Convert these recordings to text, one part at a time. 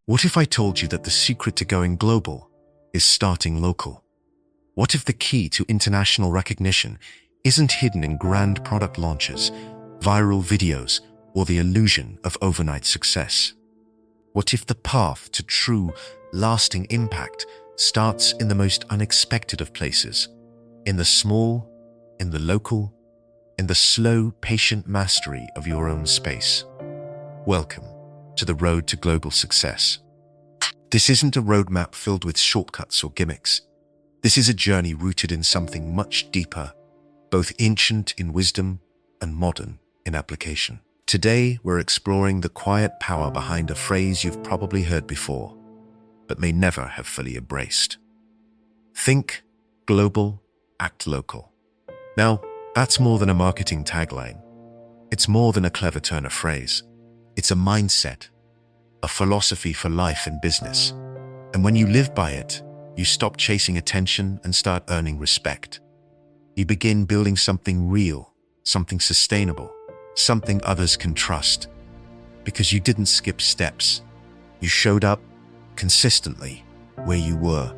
What if I told you that the secret to going global is starting local? What if the key to international recognition isn't hidden in grand product launches, viral videos, or the illusion of overnight success? What if the path to true, lasting impact starts in the most unexpected of places? In the small, in the local, in the slow, patient mastery of your own space. Welcome to the road to global success. This isn't a roadmap filled with shortcuts or gimmicks. This is a journey rooted in something much deeper, both ancient in wisdom and modern in application. Today, we're exploring the quiet power behind a phrase you've probably heard before, but may never have fully embraced. Think global, act local. Now, that's more than a marketing tagline. It's more than a clever turn of phrase. It's a mindset, a philosophy for life and business. And when you live by it, you stop chasing attention and start earning respect. You begin building something real, something sustainable, something others can trust. Because you didn't skip steps. You showed up consistently where you were,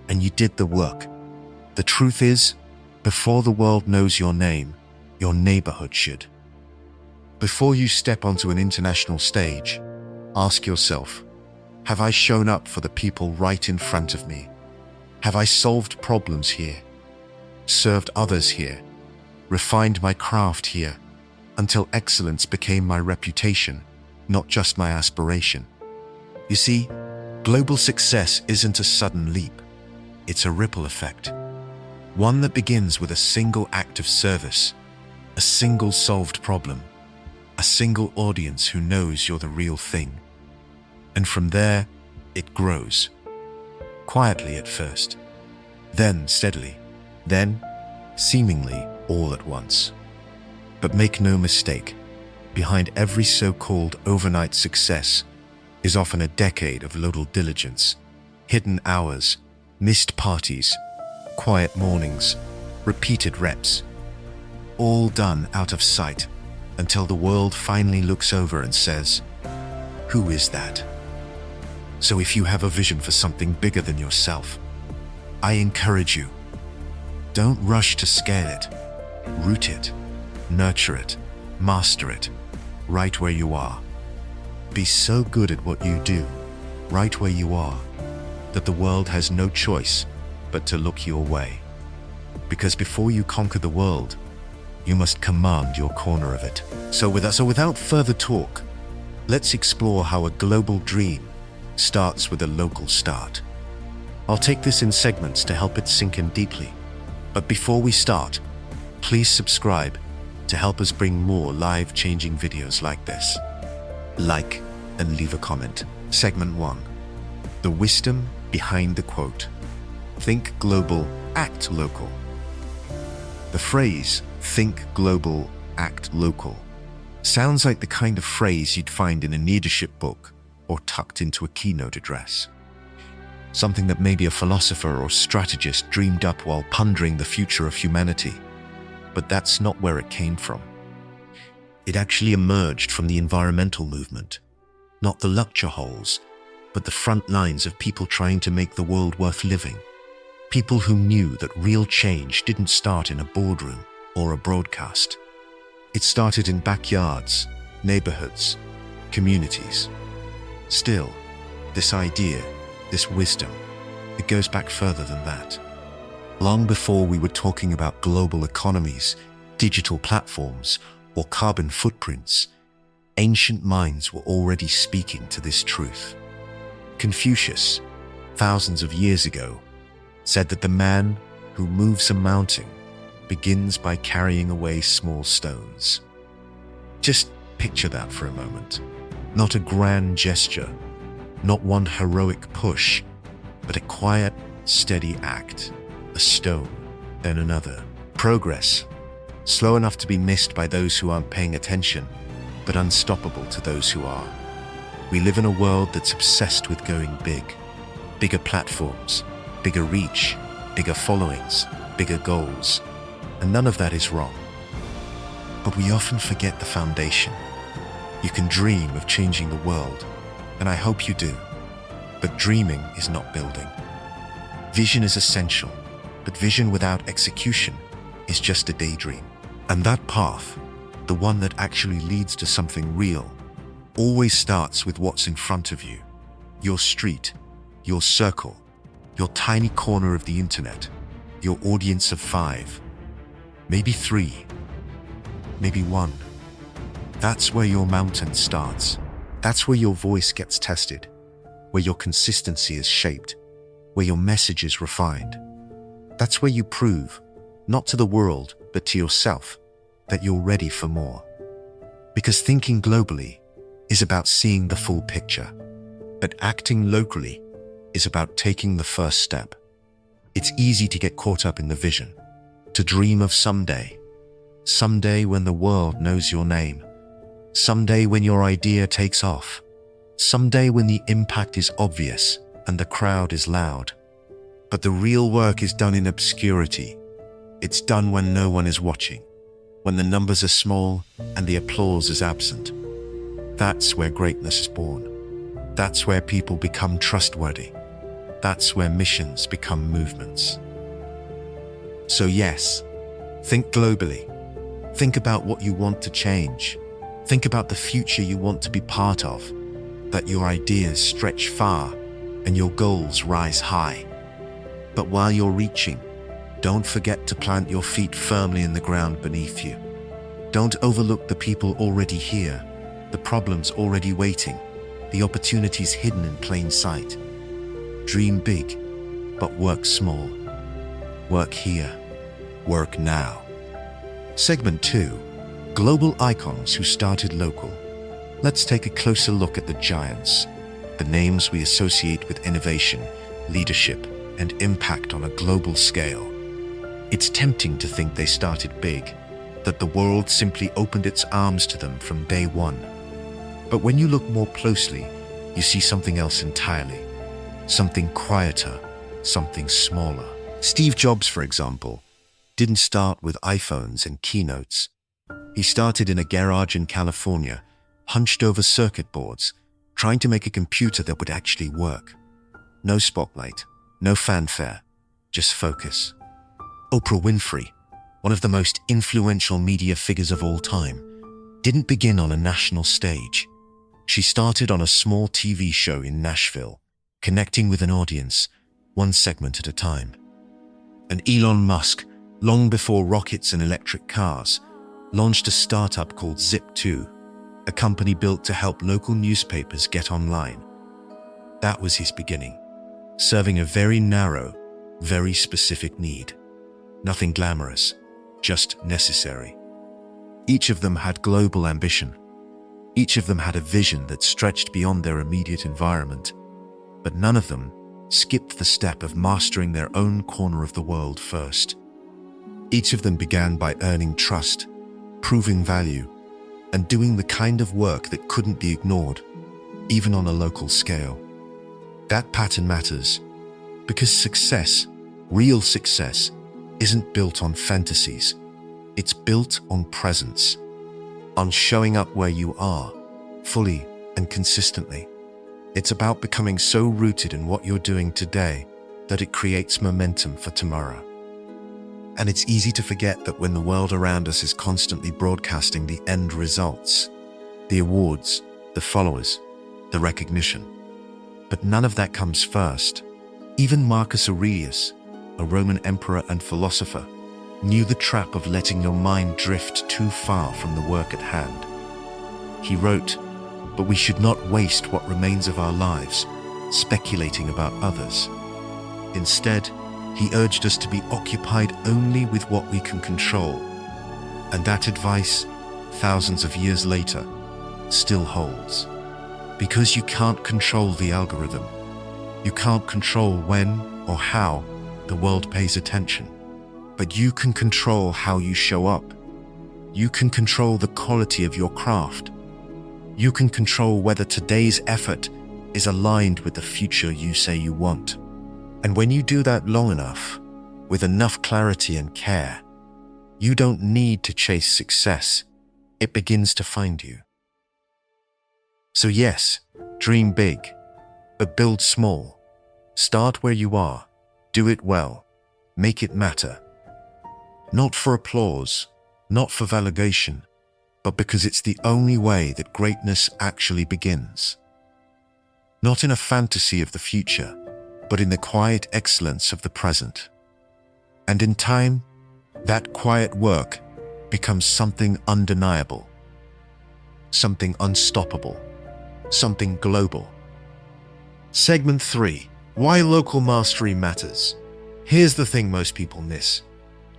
and you did the work. The truth is, before the world knows your name, your neighborhood should. Before you step onto an international stage, ask yourself, have I shown up for the people right in front of me? Have I solved problems here? Served others here? Refined my craft here? Until excellence became my reputation, not just my aspiration. You see, global success isn't a sudden leap. It's a ripple effect. One that begins with a single act of service, a single solved problem, a single audience who knows you're the real thing. And from there, it grows. Quietly at first, then steadily, then seemingly all at once. But make no mistake, behind every so-called overnight success is often a decade of local diligence, hidden hours, missed parties, quiet mornings, repeated reps, all done out of sight until the world finally looks over and says, "Who is that?" So if you have a vision for something bigger than yourself, I encourage you, don't rush to scale it. Root it, nurture it, master it, right where you are. Be so good at what you do, right where you are, that the world has no choice but to look your way. Because before you conquer the world, you must command your corner of it. So without further talk, let's explore how a global dream starts with a local start. I'll take this in segments to help it sink in deeply. But before we start, please subscribe to help us bring more life-changing videos like this. Like and leave a comment. Segment 1. The wisdom behind the quote. Think global, act local. The phrase, think global, act local, sounds like the kind of phrase you'd find in a leadership book or tucked into a keynote address. Something that maybe a philosopher or strategist dreamed up while pondering the future of humanity. But that's not where it came from. It actually emerged from the environmental movement, not the lecture halls, but the front lines of people trying to make the world worth living. People who knew that real change didn't start in a boardroom or a broadcast. It started in backyards, neighborhoods, communities. Still, this idea, this wisdom, it goes back further than that. Long before we were talking about global economies, digital platforms, or carbon footprints, ancient minds were already speaking to this truth. Confucius, thousands of years ago, said that the man who moves a mountain begins by carrying away small stones. Just picture that for a moment. Not a grand gesture, not one heroic push, but a quiet, steady act. A stone, then another. Progress, slow enough to be missed by those who aren't paying attention, but unstoppable to those who are. We live in a world that's obsessed with going big. Bigger platforms, bigger reach, bigger followings, bigger goals. And none of that is wrong. But we often forget the foundation. You can dream of changing the world, and I hope you do. But dreaming is not building. Vision is essential, but vision without execution is just a daydream. And that path, the one that actually leads to something real, always starts with what's in front of you. Your street, your circle, your tiny corner of the internet, your audience of 5, maybe 3, maybe 1. That's where your mountain starts. That's where your voice gets tested, where your consistency is shaped, where your message is refined. That's where you prove, not to the world, but to yourself, that you're ready for more. Because thinking globally is about seeing the full picture, but acting locally is about taking the first step. It's easy to get caught up in the vision, to dream of someday when the world knows your name, someday when your idea takes off, someday when the impact is obvious and the crowd is loud. But the real work is done in obscurity. It's done when no one is watching, when the numbers are small and the applause is absent. That's where greatness is born. That's where people become trustworthy. That's where missions become movements. So yes, think globally. Think about what you want to change. Think about the future you want to be part of, that your ideas stretch far and your goals rise high. But while you're reaching, don't forget to plant your feet firmly in the ground beneath you. Don't overlook the people already here, the problems already waiting, the opportunities hidden in plain sight. Dream big, but work small. Work here. Work now. Segment 2. Global icons who started local. Let's take a closer look at the giants, the names we associate with innovation, leadership, and impact on a global scale. It's tempting to think they started big, that the world simply opened its arms to them from day one. But when you look more closely, you see something else entirely. Something quieter, something smaller. Steve Jobs, for example, didn't start with iPhones and keynotes. He started in a garage in California, hunched over circuit boards, trying to make a computer that would actually work. No spotlight, no fanfare, just focus. Oprah Winfrey, one of the most influential media figures of all time, didn't begin on a national stage. She started on a small TV show in Nashville, connecting with an audience, one segment at a time. And Elon Musk, long before rockets and electric cars, launched a startup called Zip2, a company built to help local newspapers get online. That was his beginning, serving a very narrow, very specific need. Nothing glamorous, just necessary. Each of them had global ambition. Each of them had a vision that stretched beyond their immediate environment, but none of them skipped the step of mastering their own corner of the world first. Each of them began by earning trust, proving value, and doing the kind of work that couldn't be ignored, even on a local scale. That pattern matters, because success, real success, isn't built on fantasies. It's built on presence, on showing up where you are, fully and consistently. It's about becoming so rooted in what you're doing today that it creates momentum for tomorrow. And it's easy to forget that when the world around us is constantly broadcasting the end results, the awards, the followers, the recognition. But none of that comes first. Even Marcus Aurelius, a Roman emperor and philosopher, knew the trap of letting your mind drift too far from the work at hand. He wrote, "But we should not waste what remains of our lives speculating about others. Instead, he urged us to be occupied only with what we can control." And that advice, thousands of years later, still holds. Because you can't control the algorithm. You can't control when or how the world pays attention. But you can control how you show up. You can control the quality of your craft. You can control whether today's effort is aligned with the future you say you want. And when you do that long enough, with enough clarity and care, you don't need to chase success. It begins to find you. So yes, dream big, But build small. Start where you are. Do it well. Make it matter. Not for applause, not for validation, but because it's the only way that greatness actually begins. Not in a fantasy of the future, but in the quiet excellence of the present. And in time, that quiet work becomes something undeniable, something unstoppable, something global. Segment 3. Why local mastery matters. Here's the thing most people miss.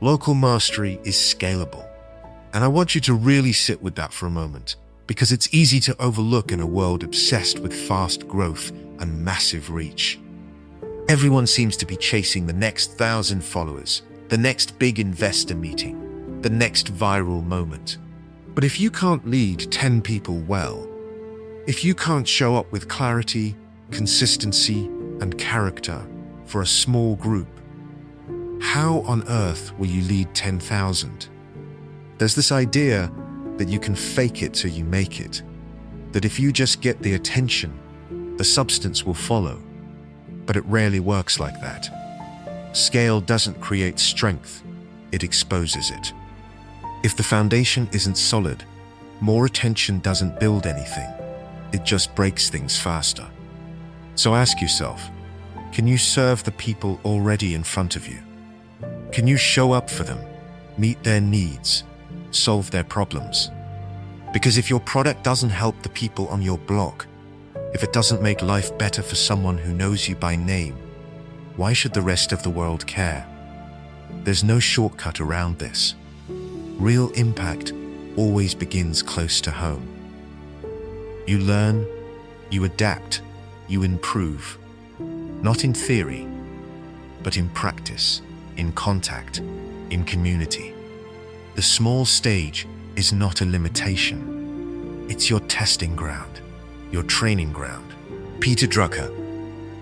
Local mastery is scalable. And I want you to really sit with that for a moment, because it's easy to overlook in a world obsessed with fast growth and massive reach. Everyone seems to be chasing the next 1,000 followers, the next big investor meeting, the next viral moment. But if you can't lead 10 people well, if you can't show up with clarity, consistency, and character for a small group, how on earth will you lead 10,000? There's this idea that you can fake it till you make it, that if you just get the attention, the substance will follow. But it rarely works like that. Scale doesn't create strength, it exposes it. If the foundation isn't solid, more attention doesn't build anything. It just breaks things faster. So ask yourself, can you serve the people already in front of you? Can you show up for them, meet their needs, solve their problems? Because if your product doesn't help the people on your block, if it doesn't make life better for someone who knows you by name, why should the rest of the world care? There's no shortcut around this. Real impact always begins close to home. You learn, you adapt, you improve, not in theory, but in practice, in contact, in community. The small stage is not a limitation. It's your testing ground, your training ground. Peter Drucker,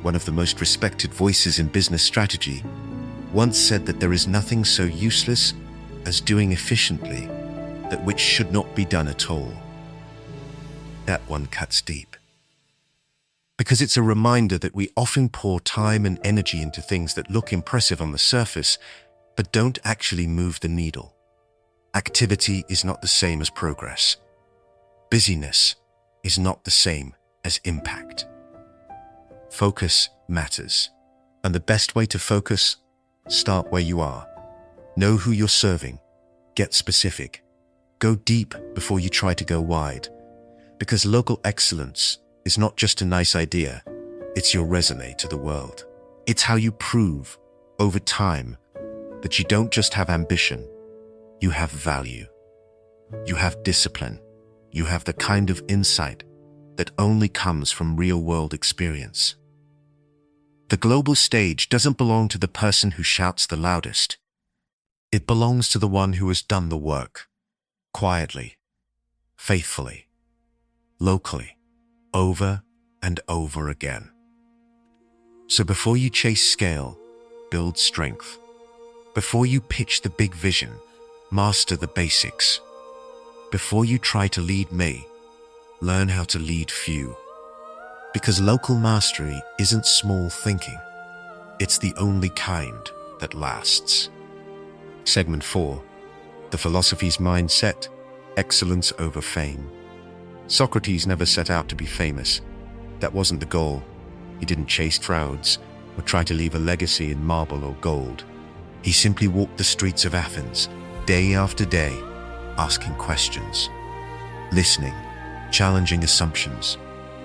one of the most respected voices in business strategy, once said that there is nothing so useless as doing efficiently that which should not be done at all. That one cuts deep. Because it's a reminder that we often pour time and energy into things that look impressive on the surface, but don't actually move the needle. Activity is not the same as progress. Busyness is not the same as impact. Focus matters. And the best way to focus, start where you are. Know who you're serving. Get specific. Go deep before you try to go wide. Because local excellence is not just a nice idea, it's your resume to the world. It's how you prove, over time, that you don't just have ambition, you have value. You have discipline. You have the kind of insight that only comes from real-world experience. The global stage doesn't belong to the person who shouts the loudest. It belongs to the one who has done the work, quietly, faithfully, locally, over and over again. So before you chase scale, build strength. Before you pitch the big vision, master the basics. Before you try to lead me, learn how to lead few. Because local mastery isn't small thinking. It's the only kind that lasts. Segment 4. The philosophy's mindset, excellence over fame. Socrates never set out to be famous. That wasn't the goal. He didn't chase crowds or try to leave a legacy in marble or gold. He simply walked the streets of Athens, day after day, asking questions, listening, challenging assumptions,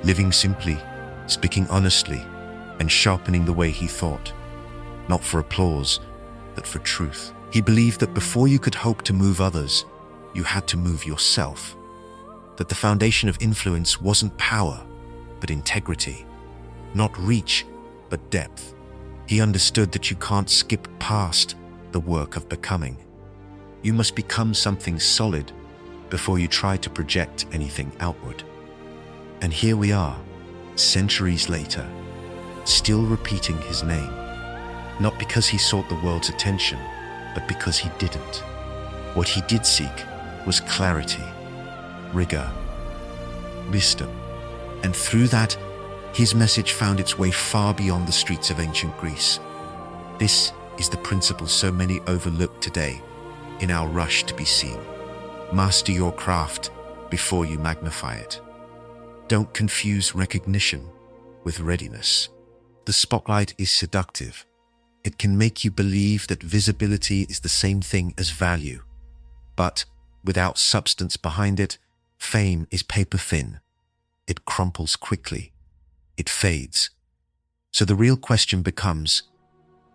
living simply, speaking honestly, and sharpening the way he thought, not for applause, but for truth. He believed that before you could hope to move others, you had to move yourself. That the foundation of influence wasn't power, but integrity. Not reach, but depth. He understood that you can't skip past the work of becoming. You must become something solid before you try to project anything outward. And here we are, centuries later, still repeating his name. Not because he sought the world's attention, but because he didn't. What he did seek was clarity, rigor, wisdom. And through that, His message found its way far beyond the streets of ancient Greece. This is the principle so many overlook today in our rush to be seen. Master your craft before you magnify it. Don't confuse recognition with readiness. The spotlight is seductive. It can make you believe that visibility is the same thing as value. But without substance behind it, fame is paper thin. It crumples quickly. It fades. So the real question becomes,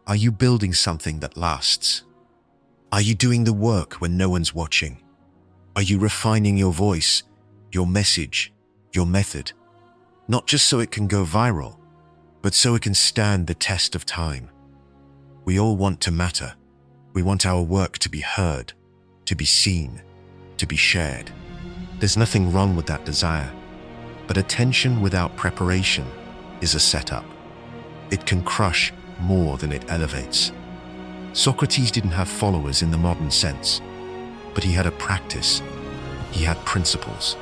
are you building something that lasts? Are you doing the work when no one's watching? Are you refining your voice, your message, your method? Not just so it can go viral, but so it can stand the test of time. We all want to matter. We want our work to be heard, to be seen, to be shared. There's nothing wrong with that desire, but attention without preparation is a setup. It can crush more than it elevates. Socrates didn't have followers in the modern sense, but he had a practice. He had principles,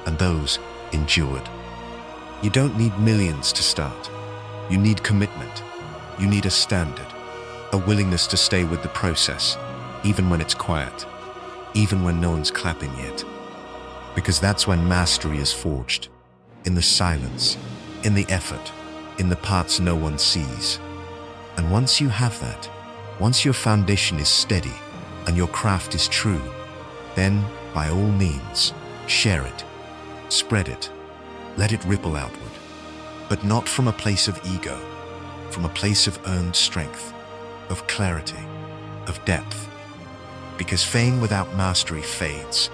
and those endured. You don't need millions to start. You need commitment. You need a standard, a willingness to stay with the process, even when it's quiet, even when no one's clapping yet. Because that's when mastery is forged, in the silence, in the effort, in the parts no one sees. And once you have that, once your foundation is steady and your craft is true, then by all means, share it, spread it, let it ripple outward. But not from a place of ego, from a place of earned strength, of clarity, of depth. Because fame without mastery fades,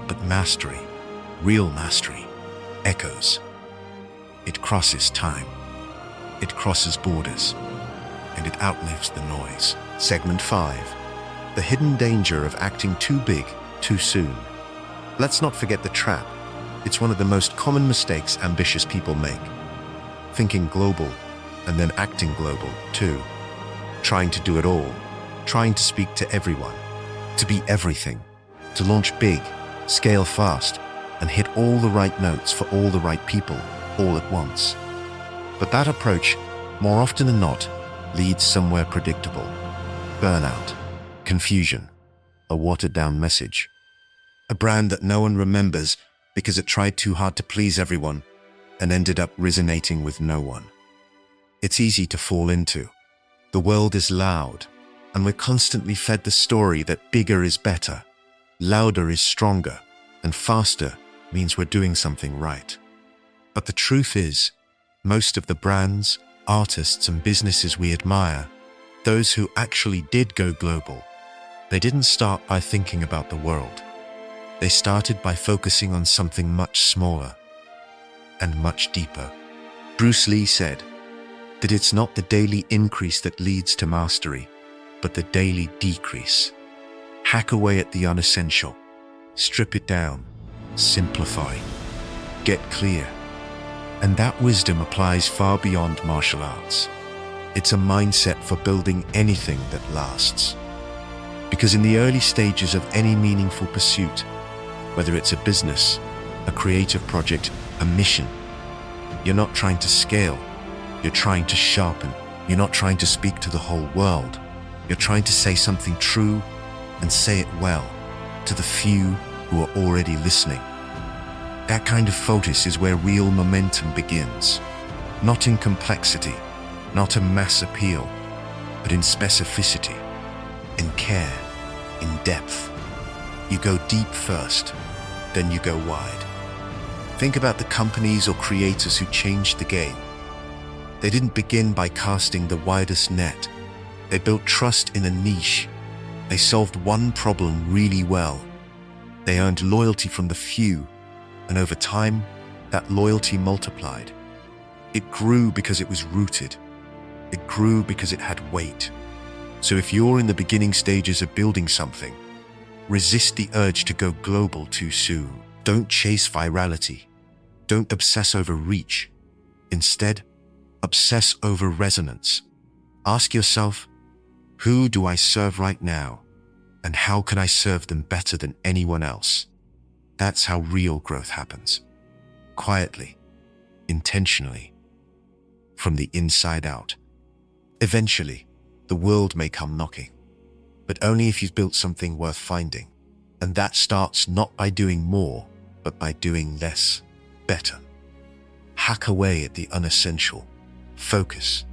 but mastery, real mastery, echoes. It crosses time, it crosses borders, and it outlives the noise. Segment 5. The hidden danger of acting too big, too soon. Let's not forget the trap. It's one of the most common mistakes ambitious people make. Thinking global, and then acting global, too. Trying to do it all. Trying to speak to everyone. To be everything. To launch big, scale fast, and hit all the right notes for all the right people, all at once. But that approach, more often than not, leads somewhere predictable. Burnout, confusion, a watered-down message. A brand that no one remembers because it tried too hard to please everyone and ended up resonating with no one. It's easy to fall into. The world is loud, and we're constantly fed the story that bigger is better, louder is stronger, and faster means we're doing something right. But the truth is, most of the brands, artists, and businesses we admire, those who actually did go global, they didn't start by thinking about the world. They started by focusing on something much smaller and much deeper. Bruce Lee said that it's not the daily increase that leads to mastery, but the daily decrease. Hack away at the unessential. Strip it down. Simplify. Get clear. And that wisdom applies far beyond martial arts. It's a mindset for building anything that lasts. Because in the early stages of any meaningful pursuit, whether it's a business, a creative project, a mission, you're not trying to scale, you're trying to sharpen. You're not trying to speak to the whole world. You're trying to say something true and say it well to the few who are already listening. That kind of focus is where real momentum begins. Not in complexity, not in mass appeal, but in specificity, in care, in depth. You go deep first, then you go wide. Think about the companies or creators who changed the game. They didn't begin by casting the widest net. They built trust in a niche. They solved one problem really well. They earned loyalty from the few, and over time, that loyalty multiplied. It grew because it was rooted. It grew because it had weight. So if you're in the beginning stages of building something, resist the urge to go global too soon. Don't chase virality. Don't obsess over reach. Instead, obsess over resonance. Ask yourself, who do I serve right now? And how can I serve them better than anyone else? That's how real growth happens. Quietly, intentionally, from the inside out. Eventually, the world may come knocking, but only if you've built something worth finding. And that starts not by doing more, but by doing less, better. Hack away at the unessential. Focus,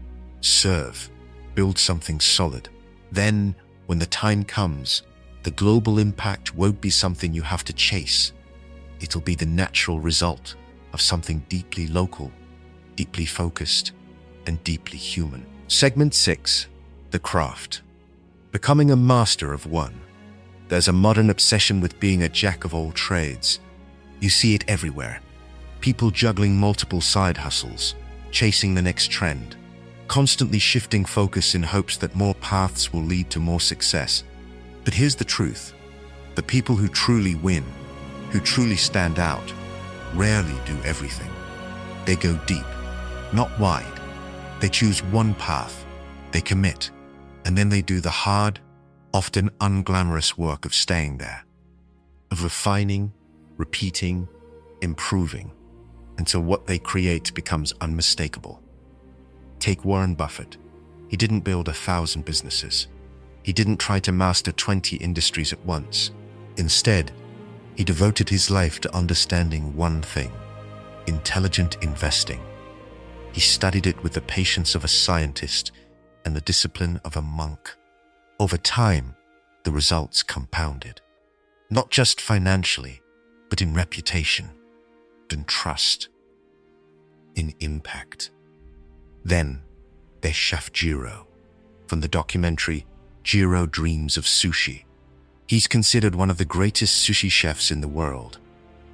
serve, build something solid. Then, when the time comes, the global impact won't be something you have to chase. It'll be the natural result of something deeply local, deeply focused, and deeply human. Segment 6, the craft. Becoming a master of one. There's a modern obsession with being a jack of all trades. You see it everywhere. People juggling multiple side hustles, chasing the next trend, constantly shifting focus in hopes that more paths will lead to more success. But here's the truth. The people who truly win, who truly stand out, rarely do everything. They go deep, not wide. They choose one path, they commit, and then they do the hard, often unglamorous work of staying there, of refining, repeating, improving, until what they create becomes unmistakable. Take Warren Buffett. He didn't build 1,000 businesses. He didn't try to master 20 industries at once. Instead, he devoted his life to understanding one thing: intelligent investing. He studied it with the patience of a scientist and the discipline of a monk. Over time, the results compounded, not just financially, but in reputation, in trust, in impact. Then, there's Chef Jiro, from the documentary Jiro Dreams of Sushi. He's considered one of the greatest sushi chefs in the world,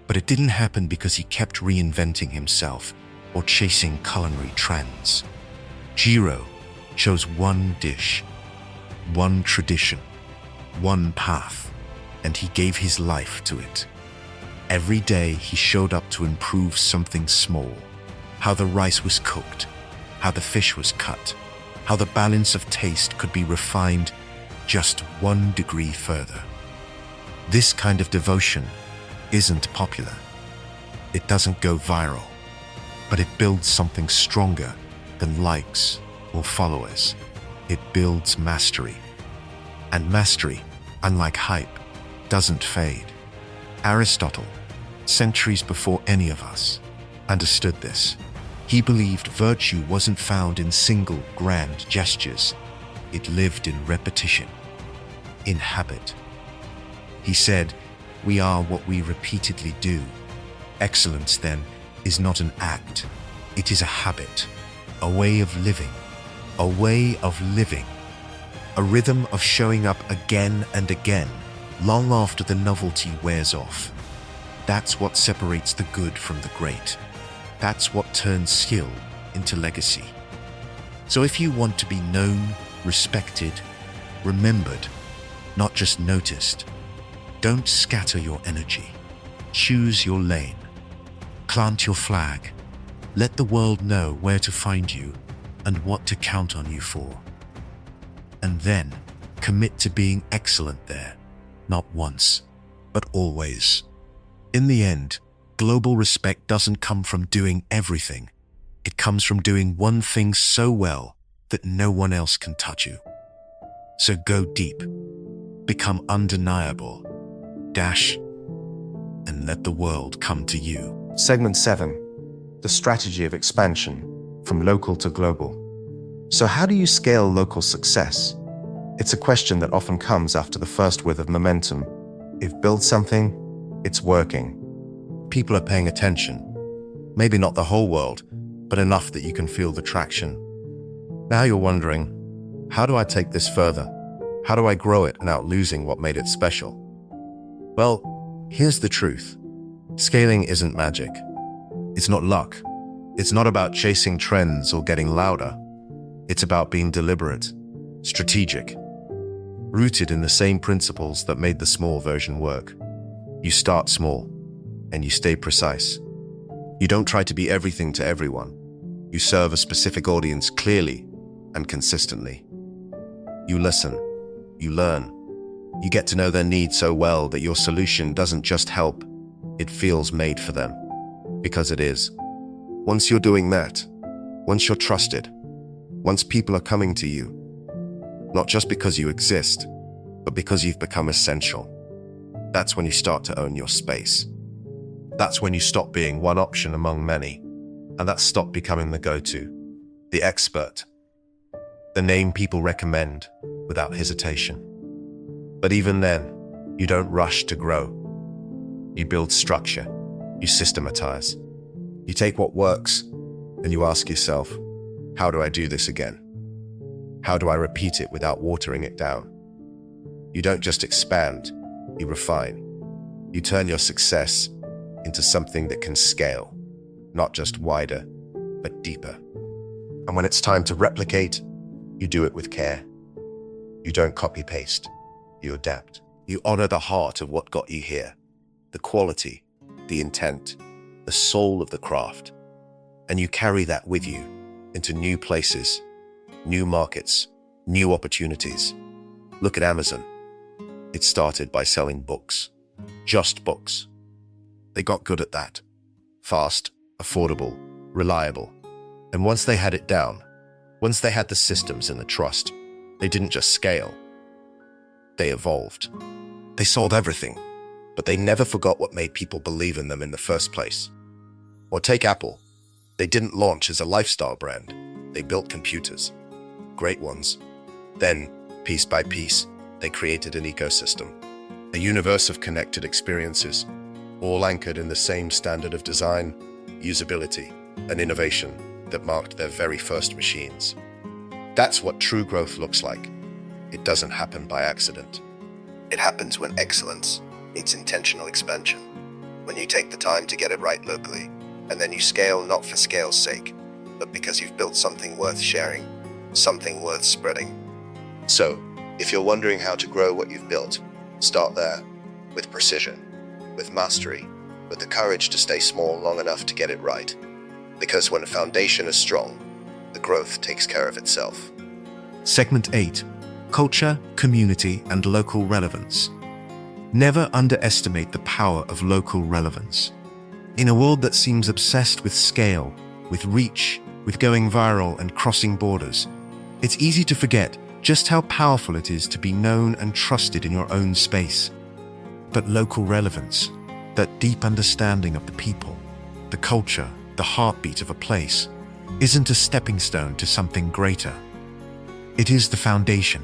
but it didn't happen because he kept reinventing himself or chasing culinary trends. Jiro chose one dish, one tradition, one path, and he gave his life to it. Every day he showed up to improve something small: how the rice was cooked, how the fish was cut, how the balance of taste could be refined just 1 degree further. This kind of devotion isn't popular. It doesn't go viral, but it builds something stronger than likes or followers. It builds mastery. And mastery, unlike hype, doesn't fade. Aristotle, centuries before any of us, understood this. He believed virtue wasn't found in single grand gestures. It lived in repetition, in habit. He said, "We are what we repeatedly do." Excellence, then, is not an act. It is a habit, a way of living, a way of living, a rhythm of showing up again and again, long after the novelty wears off. That's what separates the good from the great. That's what turns skill into legacy. So if you want to be known, respected, remembered, not just noticed, don't scatter your energy. Choose your lane. Plant your flag. Let the world know where to find you and what to count on you for. And then commit to being excellent there, not once, but always. In the end, global respect doesn't come from doing everything. It comes from doing one thing so well that no one else can touch you. So go deep, become undeniable, dash, and let the world come to you. Segment 7, the strategy of expansion, from local to global. So how do you scale local success? It's a question that often comes after the first whiff of momentum. You've built something, it's working. People are paying attention. Maybe not the whole world, but enough that you can feel the traction. Now you're wondering, how do I take this further? How do I grow it without losing what made it special? Well, here's the truth. Scaling isn't magic. It's not luck. It's not about chasing trends or getting louder. It's about being deliberate, strategic, rooted in the same principles that made the small version work. You start small, and you stay precise. You don't try to be everything to everyone. You serve a specific audience clearly and consistently. You listen, you learn. You get to know their needs so well that your solution doesn't just help, it feels made for them. Because it is. Once you're doing that, Once you're trusted, once people are coming to you, not just because you exist, but because you've become essential, that's when you start to own your space. That's when you stop being one option among many, and that stop becoming the go-to, the expert, the name people recommend without hesitation. But even then, you don't rush to grow. You build structure, you systematize. You take what works and you ask yourself, how do I do this again? How do I repeat it without watering it down? You don't just expand, you refine. You turn your success into something that can scale, not just wider, but deeper. And when it's time to replicate, you do it with care. You don't copy-paste, you adapt. You honor the heart of what got you here, the quality, the intent, the soul of the craft. And you carry that with you into new places, new markets, new opportunities. Look at Amazon. It started by selling books, just books. They got good at that. Fast, affordable, reliable. And once they had it down, once they had the systems and the trust, they didn't just scale. They evolved. They sold everything, but they never forgot what made people believe in them in the first place. Or take Apple. They didn't launch as a lifestyle brand. They built computers, great ones. Then, piece by piece, they created an ecosystem, a universe of connected experiences, all anchored in the same standard of design, usability, and innovation that marked their very first machines. That's what true growth looks like. It doesn't happen by accident. It happens when excellence meets intentional expansion, when you take the time to get it right locally, and then you scale not for scale's sake, but because you've built something worth sharing, something worth spreading. So, if you're wondering how to grow what you've built, start there, with precision, with mastery, with the courage to stay small long enough to get it right. Because when a foundation is strong, the growth takes care of itself. Segment 8. Culture, community, and local relevance. Never underestimate the power of local relevance. In a world that seems obsessed with scale, with reach, with going viral and crossing borders, it's easy to forget just how powerful it is to be known and trusted in your own space. But local relevance, that deep understanding of the people, the culture, the heartbeat of a place, isn't a stepping stone to something greater. It is the foundation.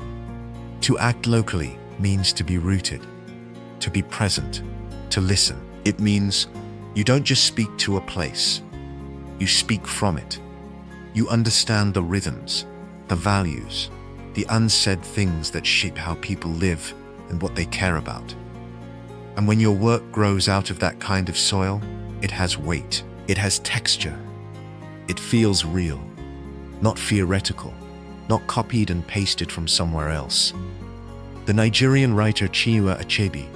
To act locally means to be rooted, to be present, to listen. It means you don't just speak to a place, you speak from it. You understand the rhythms, the values, the unsaid things that shape how people live and what they care about. And when your work grows out of that kind of soil, it has weight, it has texture. It feels real, not theoretical, not copied and pasted from somewhere else. The Nigerian writer Chinua Achebe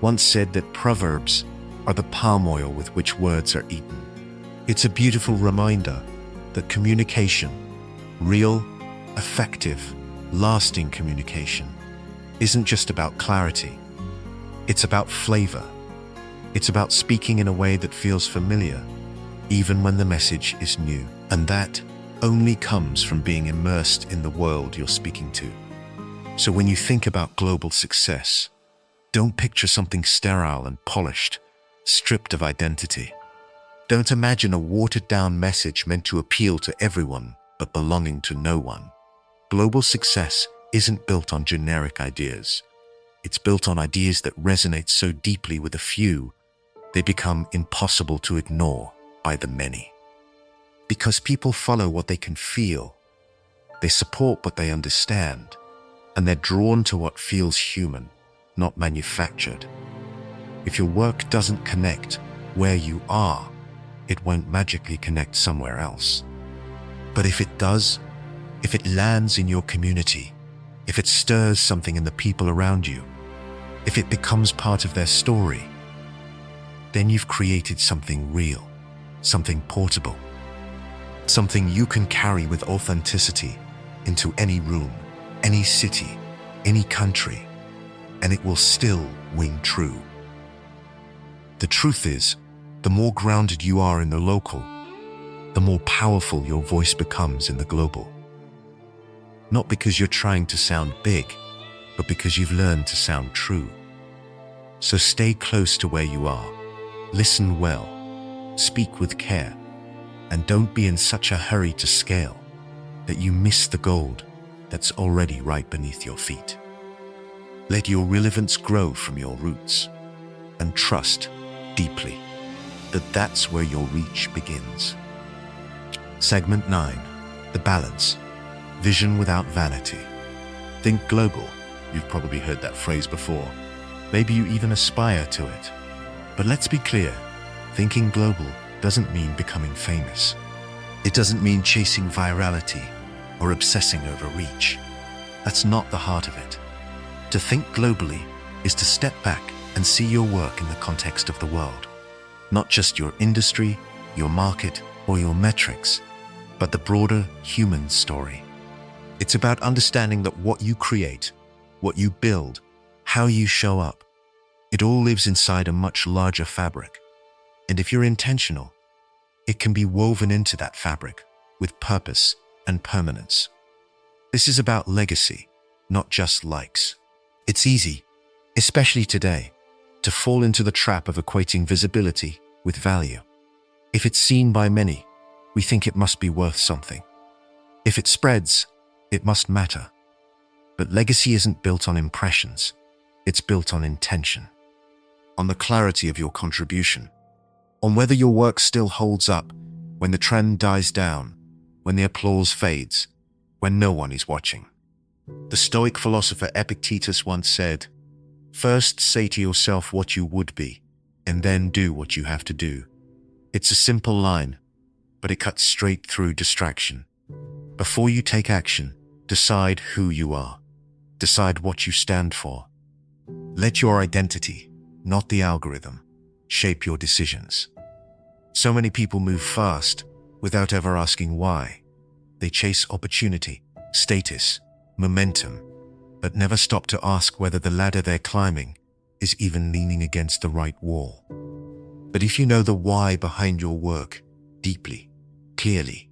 once said that proverbs are the palm oil with which words are eaten. It's a beautiful reminder that communication, real, effective, lasting communication, isn't just about clarity. It's about flavor. It's about speaking in a way that feels familiar, even when the message is new. And that only comes from being immersed in the world you're speaking to. So when you think about global success, don't picture something sterile and polished, stripped of identity. Don't imagine a watered-down message meant to appeal to everyone but belonging to no one. Global success isn't built on generic ideas. It's built on ideas that resonate so deeply with a few, they become impossible to ignore by the many. Because people follow what they can feel, they support what they understand, and they're drawn to what feels human, not manufactured. If your work doesn't connect where you are, it won't magically connect somewhere else. But if it does, if it lands in your community, if it stirs something in the people around you, if it becomes part of their story, then you've created something real, something portable, something you can carry with authenticity into any room, any city, any country, and it will still ring true. The truth is, the more grounded you are in the local, the more powerful your voice becomes in the global. Not because you're trying to sound big, but because you've learned to sound true. So stay close to where you are, listen well, speak with care, and don't be in such a hurry to scale that you miss the gold that's already right beneath your feet. Let your relevance grow from your roots, and trust deeply that that's where your reach begins. Segment 9. The balance. Vision without vanity. Think global. You've probably heard that phrase before. Maybe you even aspire to it. But let's be clear, thinking global doesn't mean becoming famous. It doesn't mean chasing virality or obsessing over reach. That's not the heart of it. To think globally is to step back and see your work in the context of the world. Not just your industry, your market, or your metrics, but the broader human story. It's about understanding that what you create, what you build, how you show up, it all lives inside a much larger fabric. And if you're intentional, it can be woven into that fabric with purpose and permanence. This is about legacy, not just likes. It's easy, especially today, to fall into the trap of equating visibility with value. If it's seen by many, we think it must be worth something. If it spreads, it must matter. But legacy isn't built on impressions. It's built on intention, on the clarity of your contribution, on whether your work still holds up when the trend dies down, when the applause fades, when no one is watching. The Stoic philosopher Epictetus once said, "First say to yourself what you would be, and then do what you have to do." It's a simple line, but it cuts straight through distraction. Before you take action, decide who you are. Decide what you stand for. Let your identity, not the algorithm, shape your decisions. So many people move fast without ever asking why. They chase opportunity, status, momentum, but never stop to ask whether the ladder they're climbing is even leaning against the right wall. But if you know the why behind your work deeply, clearly,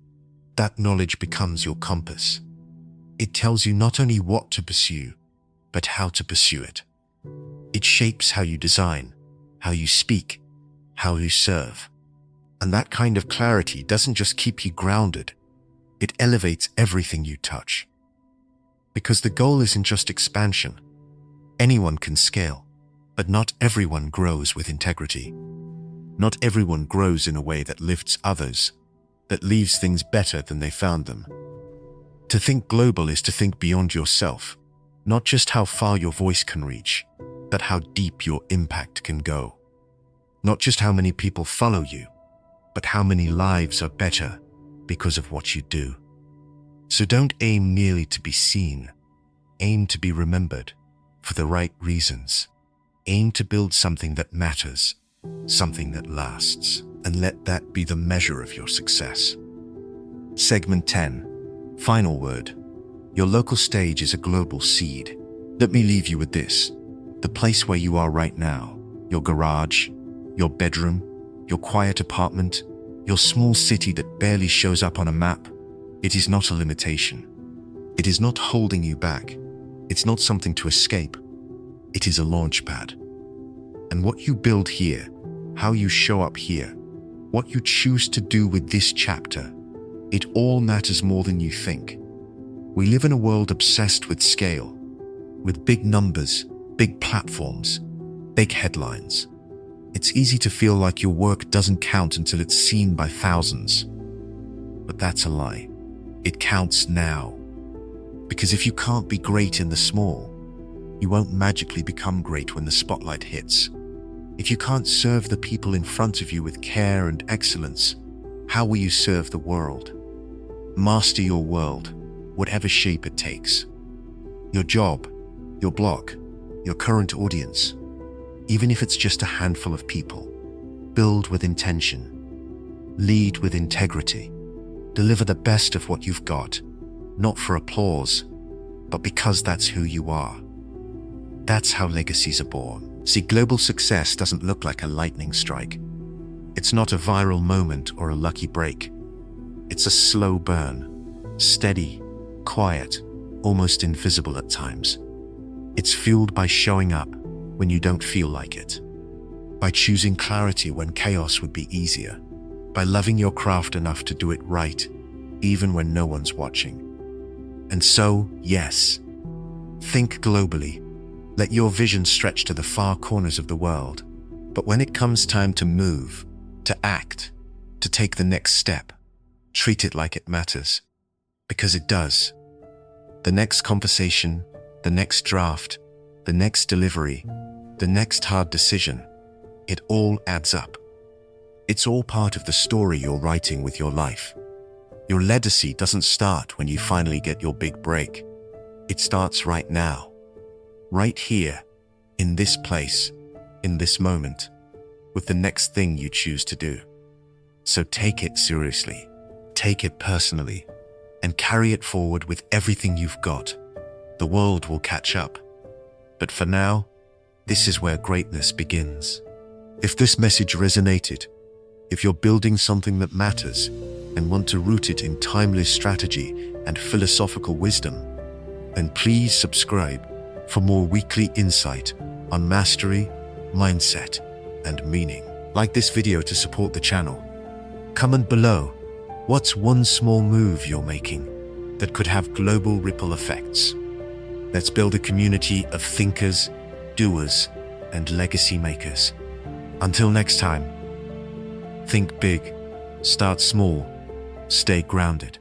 that knowledge becomes your compass. It tells you not only what to pursue, but how to pursue it. It shapes how you design, how you speak, how you serve. And that kind of clarity doesn't just keep you grounded, it elevates everything you touch. Because the goal isn't just expansion. Anyone can scale, but not everyone grows with integrity. Not everyone grows in a way that lifts others, that leaves things better than they found them. To think global is to think beyond yourself, not just how far your voice can reach, but how deep your impact can go. Not just how many people follow you, but how many lives are better because of what you do. So don't aim merely to be seen. Aim to be remembered for the right reasons. Aim to build something that matters, something that lasts, and let that be the measure of your success. Segment 10. Final word. Your local stage is a global seed. Let me leave you with this. The place where you are right now, your garage, your bedroom, your quiet apartment, your small city that barely shows up on a map, it is not a limitation. It is not holding you back. It's not something to escape. It is a launch pad. And what you build here, how you show up here, what you choose to do with this chapter, it all matters more than you think. We live in a world obsessed with scale, with big numbers, big platforms, big headlines. It's easy to feel like your work doesn't count until it's seen by thousands. But that's a lie. It counts now. Because if you can't be great in the small, you won't magically become great when the spotlight hits. If you can't serve the people in front of you with care and excellence, how will you serve the world? Master your world, whatever shape it takes. Your job, your blog, your current audience, even if it's just a handful of people. Build with intention. Lead with integrity. Deliver the best of what you've got, not for applause, but because that's who you are. That's how legacies are born. See, global success doesn't look like a lightning strike. It's not a viral moment or a lucky break. It's a slow burn, steady, quiet, almost invisible at times. It's fueled by showing up when you don't feel like it, by choosing clarity when chaos would be easier, by loving your craft enough to do it right, even when no one's watching. And so, yes, think globally. Let your vision stretch to the far corners of the world. But when it comes time to move, to act, to take the next step, treat it like it matters. Because it does. The next conversation, the next draft, the next delivery, the next hard decision, it all adds up. It's all part of the story you're writing with your life. Your legacy doesn't start when you finally get your big break. It starts right now. Right here, in this place, in this moment, with the next thing you choose to do. So take it seriously, take it personally, and carry it forward with everything you've got. The world will catch up. But for now, this is where greatness begins. If this message resonated, if you're building something that matters and want to root it in timeless strategy and philosophical wisdom, then please subscribe for more weekly insight on mastery, mindset, and meaning. Like this video to support the channel. Comment below, what's one small move you're making that could have global ripple effects? Let's build a community of thinkers, doers, and legacy makers. Until next time, think big, start small, stay grounded.